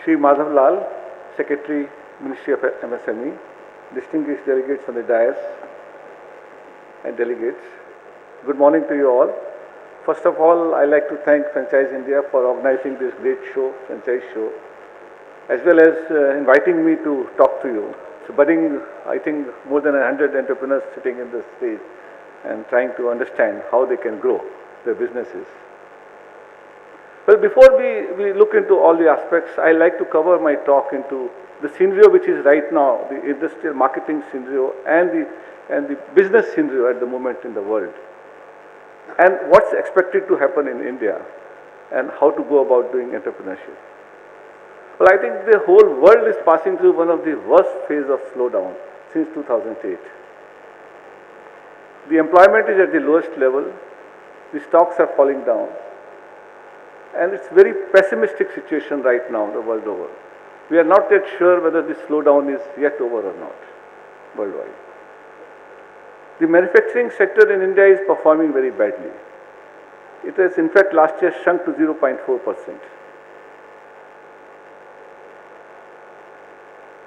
Shri Madhav Lal, Secretary, Ministry of MSME, distinguished delegates on the dais and delegates, good morning to you all. First of all, I'd like to thank Franchise India for organizing this great show, franchise show, as well as inviting me to talk to you. So, budding, I think, more than 100 entrepreneurs sitting in this stage and trying to understand how they can grow their businesses. Well, before we look into all the aspects, I like to cover my talk into the scenario which is right now, the industrial marketing scenario and the business scenario at the moment in the world, and what's expected to happen in India and how to go about doing entrepreneurship. Well, I think the whole world is passing through one of the worst phases of slowdown since 2008. The employment is at the lowest level, the stocks are falling down, and it's a very pessimistic situation right now the world over. We are not yet sure whether this slowdown is yet over or not worldwide. The manufacturing sector in India is performing very badly. It has in fact last year shrunk to 0.4%.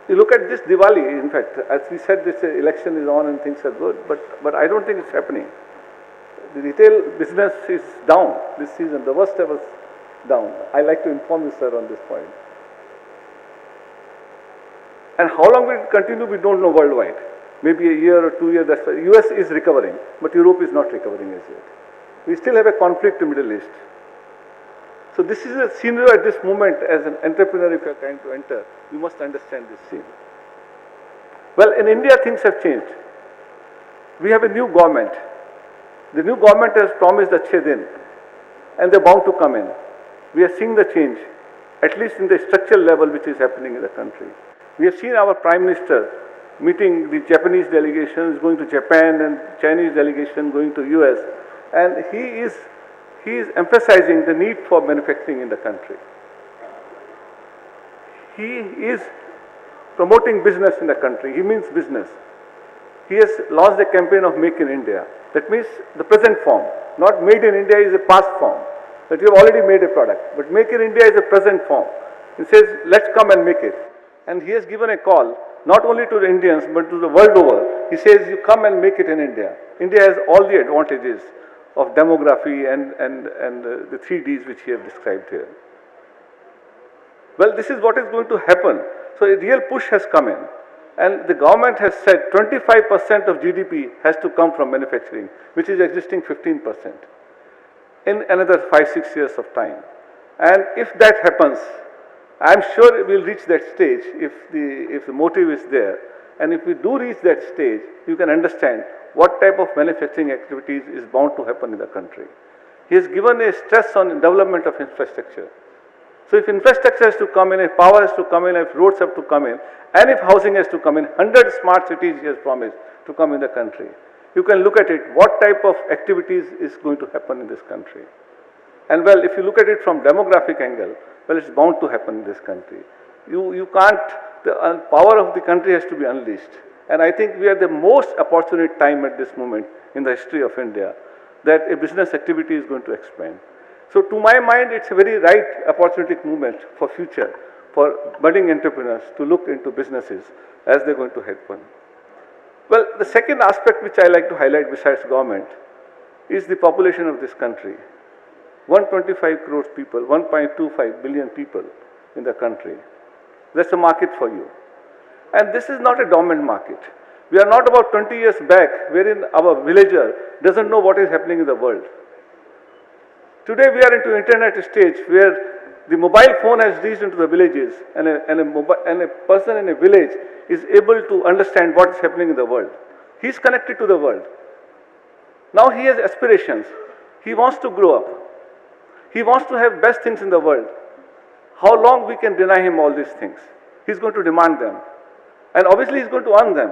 You look at this Diwali, in fact, as we said, this election is on and things are good, but I don't think it's happening. The retail business is down this season, the worst ever down. I like to inform you, sir, on this point. And how long will it continue, we don't know worldwide. Maybe a year or 2 years, that's why. US is recovering, but Europe is not recovering as yet. We still have a conflict in the Middle East. So this is a scenario at this moment. As an entrepreneur, if you are trying to enter, you must understand this scene. Well, in India, things have changed. We have a new government. The new government has promised Achhe Din, and they're bound to come in. We are seeing the change, at least in the structural level which is happening in the country. We have seen our Prime Minister meeting the Japanese delegation, going to Japan, and Chinese delegation going to US, and he is emphasizing the need for manufacturing in the country. He is promoting business in the country. He means business. He has launched a campaign of Make in India. That means the present form. Not Made in India is a past form, that you have already made a product. But Make in India is a present form. He says, let's come and make it. And he has given a call, not only to the Indians, but to the world over. He says, you come and make it in India. India has all the advantages of demography and the 3 Ds which he has described here. Well, this is what is going to happen. So a real push has come in. And the government has said 25% of GDP has to come from manufacturing, which is existing 15%, in another 5-6 years of time. And if that happens, I'm sure we'll reach that stage if the motive is there. And if we do reach that stage, you can understand what type of manufacturing activities is bound to happen in the country. He has given a stress on development of infrastructure. So if infrastructure has to come in, if power has to come in, if roads have to come in, and if housing has to come in, 100 smart cities he has promised to come in the country. You can look at it, what type of activities is going to happen in this country. And well, if you look at it from demographic angle, well, it's bound to happen in this country. You can't, the power of the country has to be unleashed. And I think we are the most opportune time at this moment in the history of India that a business activity is going to expand. So to my mind, it's a very right opportunistic movement for future, for budding entrepreneurs to look into businesses as they're going to happen. Well, the second aspect which I like to highlight besides government is the population of this country. 125 crores people, 1.25 billion people in the country. That's a market for you. And this is not a dormant market. We are not about 20 years back wherein our villager doesn't know what is happening in the world. Today we are into internet stage where the mobile phone has reached into the villages, and a person in a village is able to understand what is happening in the world. He is connected to the world. Now he has aspirations. He wants to grow up. He wants to have best things in the world. How long we can deny him all these things? He's going to demand them. And obviously he's going to earn them.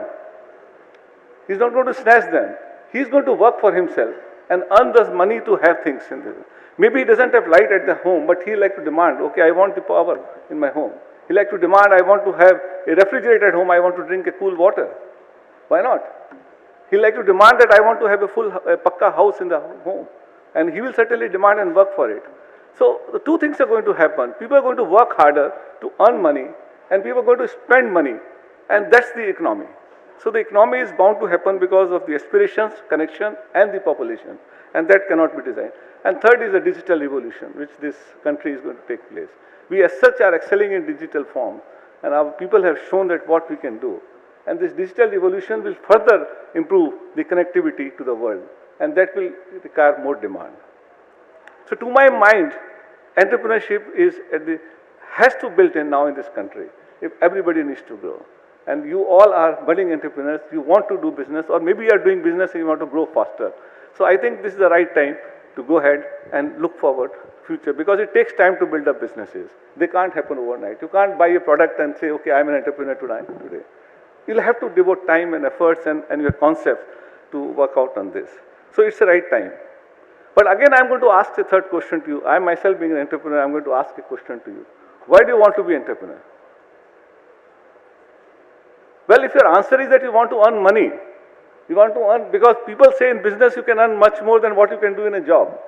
He's not going to snatch them. He's going to work for himself and earn the money to have things in there. Maybe he doesn't have light at the home, but he like to demand, okay, I want the power in my home. He like to demand, I want to have a refrigerator at home, I want to drink a cool water. Why not? He like to demand that I want to have a full pakka house in the home. And he will certainly demand and work for it. So the two things are going to happen. People are going to work harder to earn money, and people are going to spend money, and that's the economy. So the economy is bound to happen because of the aspirations, connection, and the population, and that cannot be designed. And third is the digital revolution, which this country is going to take place. We as such are excelling in digital form, and our people have shown that what we can do. And this digital revolution will further improve the connectivity to the world, and that will require more demand. So to my mind, entrepreneurship has to built in now in this country if everybody needs to grow. And you all are budding entrepreneurs, you want to do business, or maybe you are doing business and you want to grow faster. So I think this is the right time to go ahead and look forward future, because it takes time to build up businesses. They can't happen overnight. You can't buy a product and say, okay, I'm an entrepreneur today. You'll have to devote time and efforts and your concepts to work out on this. So it's the right time. But again, I'm going to ask a third question to you. I myself being an entrepreneur, I'm going to ask a question to you. Why do you want to be an entrepreneur? Well, if your answer is that you want to earn money, you want to earn, because people say in business you can earn much more than what you can do in a job.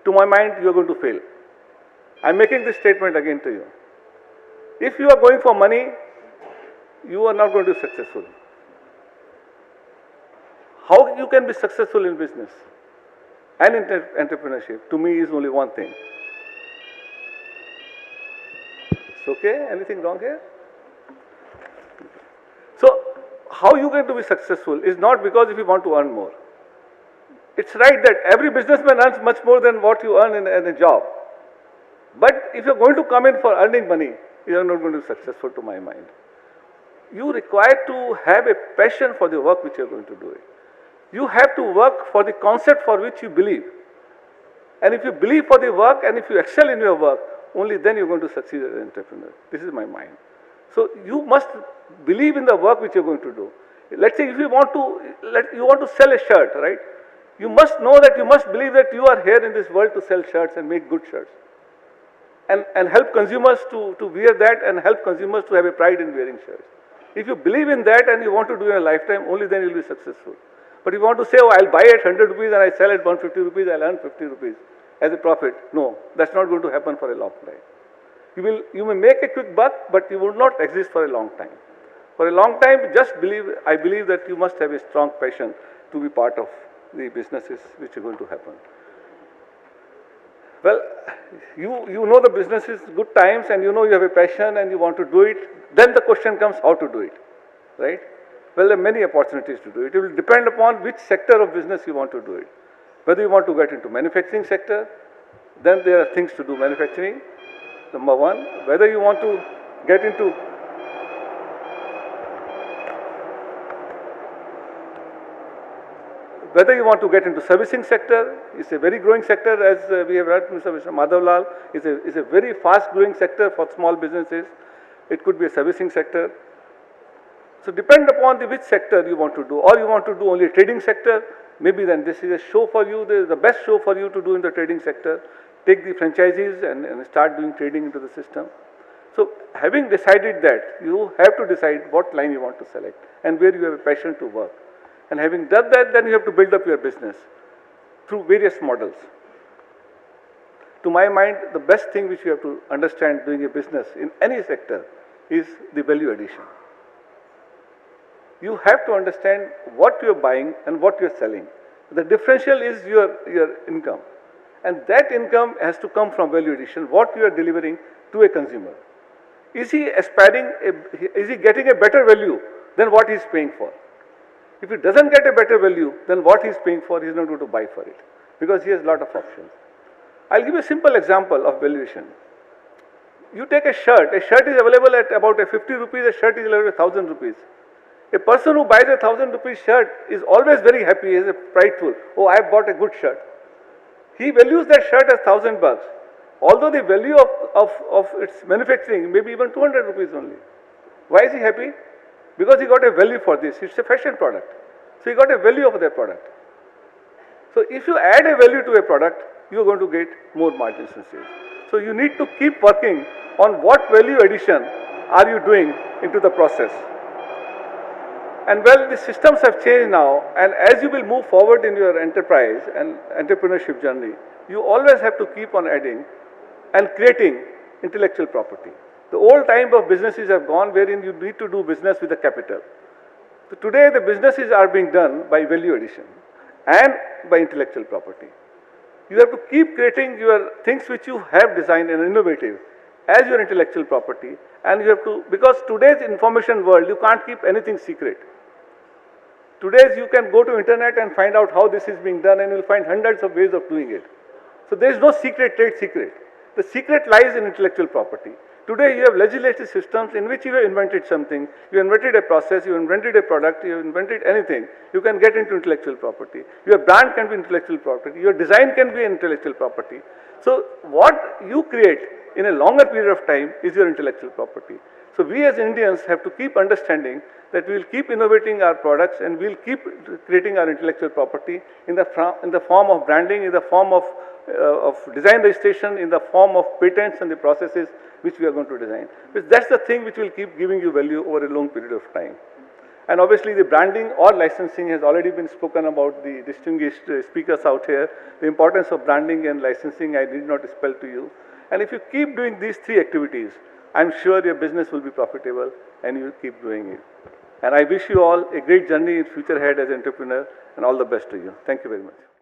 To my mind, you are going to fail. I'm making this statement again to you. If you are going for money, you are not going to be successful. How you can be successful in business and in entrepreneurship, to me, is only one thing. It's okay? Anything wrong here? So, how you going to be successful is not because if you want to earn more. It's right that every businessman earns much more than what you earn in a job. But if you're going to come in for earning money, you are not going to be successful to my mind. You require to have a passion for the work which you're going to do it. You have to work for the concept for which you believe. And if you believe for the work and if you excel in your work, only then you're going to succeed as an entrepreneur. This is my mind. So you must believe in the work which you're going to do. Let's say if you want to sell a shirt, right? You must know that you must believe that you are here in this world to sell shirts and make good shirts. And help consumers to wear that and help consumers to have a pride in wearing shirts. If you believe in that and you want to do in a lifetime, only then you'll be successful. But if you want to say, oh, I'll buy at 100 rupees and I sell at 150 rupees, I'll earn 50 rupees as a profit. No, that's not going to happen for a long time. You may make a quick buck, but you will not exist for a long time. For a long time, I believe that you must have a strong passion to be part of the businesses which are going to happen. Well, you know the business is good times and you know you have a passion and you want to do it. Then the question comes how to do it, right? Well, there are many opportunities to do it. It will depend upon which sector of business you want to do it. Whether you want to get into manufacturing sector, then there are things to do manufacturing, number one. Whether you want to get into servicing sector, it's a very growing sector, as we have heard Mr. Madhavlal, is a very fast growing sector for small businesses. It could be a servicing sector. So depend upon which sector you want to do, or you want to do only a trading sector, maybe then this is a show for you, the best show for you to do in the trading sector. Take the franchises and start doing trading into the system. So having decided that, you have to decide what line you want to select and where you have a passion to work. And having done that, then you have to build up your business through various models. To my mind, the best thing which you have to understand doing a business in any sector is the value addition. You have to understand what you are buying and what you are selling. The differential is your income. And that income has to come from value addition, what you are delivering to a consumer. Is he getting a better value than what he is paying for? If he doesn't get a better value than what he is paying for, he is not going to buy for it, because he has a lot of options. I'll give you a simple example of valuation. You take a shirt is available at about 50 rupees, a shirt is available at 1,000 rupees. A person who buys a 1,000 rupees shirt is always very happy, is prideful. Oh, I have bought a good shirt. He values that shirt as 1,000 bucks. Although the value of its manufacturing may be even 200 rupees only. Why is he happy? Because he got a value for this. It's a fashion product. So he got a value of that product. So if you add a value to a product, you are going to get more margins in sales. So you need to keep working on what value addition are you doing into the process. And well, the systems have changed now, and as you will move forward in your enterprise and entrepreneurship journey, you always have to keep on adding and creating intellectual property. The old time of businesses have gone wherein you need to do business with a capital. So today the businesses are being done by value addition and by intellectual property. You have to keep creating your things which you have designed and innovative as your intellectual property, and you have to, because today's information world, you can't keep anything secret. Today's you can go to internet and find out how this is being done, and you'll find hundreds of ways of doing it. So there is no secret, trade secret. The secret lies in intellectual property. Today you have legislative systems in which you have invented something, you invented a process, you invented a product, you invented anything, you can get into intellectual property. Your brand can be intellectual property, your design can be intellectual property. So what you create in a longer period of time is your intellectual property. So we as Indians have to keep understanding that we will keep innovating our products and we will keep creating our intellectual property in the form of branding, in the form of design registration, in the form of patents and the processes which we are going to design. Because that's the thing which will keep giving you value over a long period of time. And obviously the branding or licensing has already been spoken about, the distinguished speakers out here. The importance of branding and licensing I did not spell to you. And if you keep doing these three activities, I'm sure your business will be profitable and you will keep doing it. And I wish you all a great journey in future ahead as an entrepreneur, and all the best to you. Thank you very much.